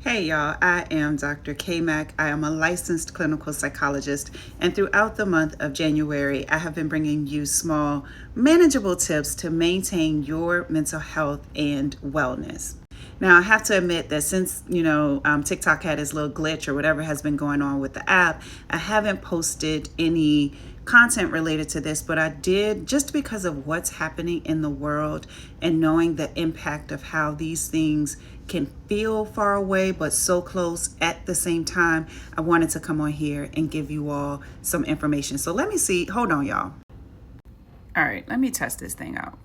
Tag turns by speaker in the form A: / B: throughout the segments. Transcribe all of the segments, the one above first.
A: Hey y'all, I am Dr. K-Mac. I am a licensed clinical psychologist, and throughout the month of January, I have been bringing you small, manageable tips to maintain your mental health and wellness. Now, I have to admit that since, TikTok had its little glitch or whatever has been going on with the app, I haven't posted any content related to this, but I did just because of what's happening in the world and knowing the impact of how these things can feel far away but so close at the same time. I wanted to come on here and give you all some information. So let me see. Hold on, y'all. All right, let me test this thing out.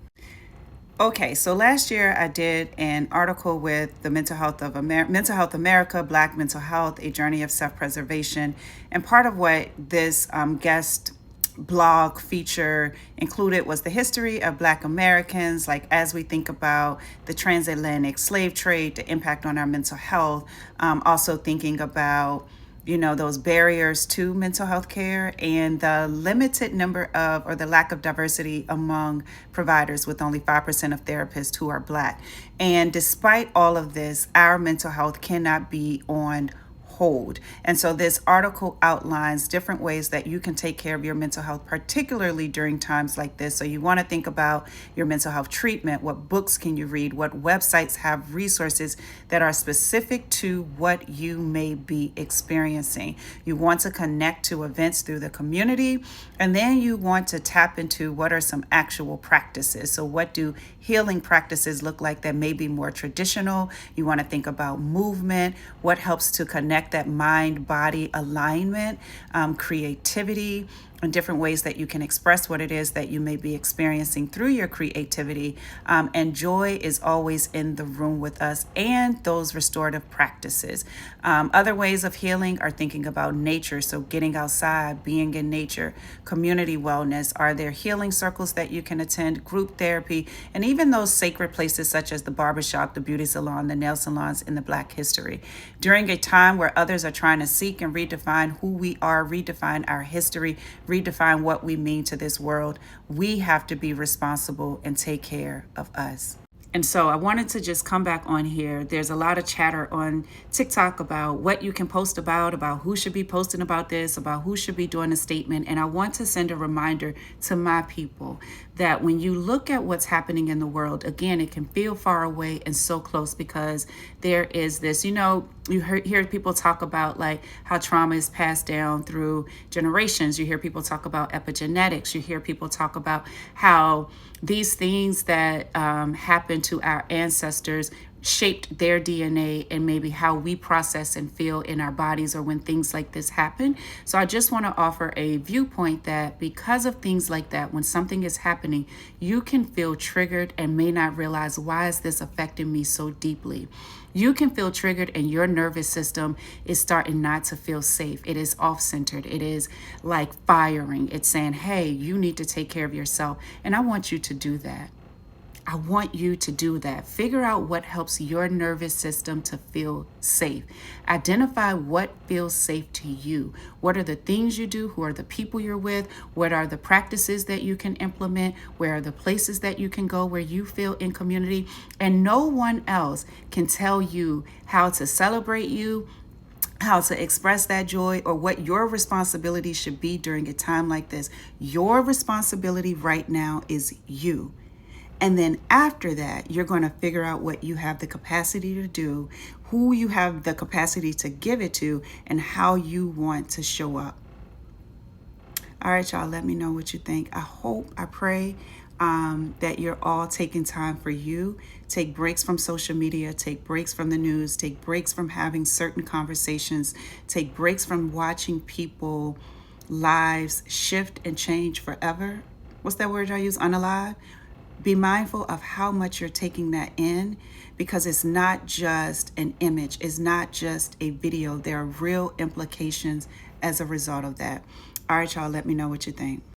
A: Okay, so last year I did an article with the Mental Health America, Black Mental Health, a journey of self-preservation, and part of what this guest blog feature included was the history of Black Americans, like as we think about the transatlantic slave trade, the impact on our mental health, also thinking about those barriers to mental health care and the limited number of, or the lack of diversity among providers, with only 5% of therapists who are Black. And despite all of this, our mental health cannot be on hold. And so this article outlines different ways that you can take care of your mental health, particularly during times like this. So you want to think about your mental health treatment. What books can you read? What websites have resources that are specific to what you may be experiencing? You want to connect to events through the community, and then you want to tap into what are some actual practices. So what do healing practices look like that may be more traditional? You want to think about movement, what helps to connect that mind-body alignment, creativity, and different ways that you can express what it is that you may be experiencing through your creativity. And joy is always in the room with us, and those restorative practices. Other ways of healing are thinking about nature, so getting outside, being in nature, community wellness. Are there healing circles that you can attend, group therapy, and even those sacred places such as the barbershop, the beauty salon, the nail salons in the Black history. During a time where others are trying to seek and redefine who we are, redefine our history, redefine what we mean to this world, we have to be responsible and take care of us. And so I wanted to just come back on here. There's a lot of chatter on TikTok about what you can post about who should be posting about this, about who should be doing a statement. And I want to send a reminder to my people that when you look at what's happening in the world, again, it can feel far away and so close because there is this, you hear people talk about like how trauma is passed down through generations. You hear people talk about epigenetics. You hear people talk about how these things that happened to our ancestors shaped their DNA and maybe how we process and feel in our bodies or when things like this happen. So I just want to offer a viewpoint that because of things like that, when something is happening, you can feel triggered and may not realize, why is this affecting me so deeply? You can feel triggered and your nervous system is starting not to feel safe. It is off-centered. It is like firing. It's saying, hey, you need to take care of yourself. And I want you to do that. I want you to do that. Figure out what helps your nervous system to feel safe. Identify what feels safe to you. What are the things you do? Who are the people you're with? What are the practices that you can implement? Where are the places that you can go where you feel in community? And no one else can tell you how to celebrate you, how to express that joy, or what your responsibility should be during a time like this. Your responsibility right now is you. And then after that, you're going to figure out what you have the capacity to do, who you have the capacity to give it to, and how you want to show up. All right, y'all, let me know what you think. I pray that you're all taking time for you. Take breaks from social media, take breaks from the news, take breaks from having certain conversations, take breaks from watching people lives shift and change forever. What's that word I use? Unalive. Be mindful of how much you're taking that in, because it's not just an image. It's not just a video. There are real implications as a result of that. All right, y'all, let me know what you think.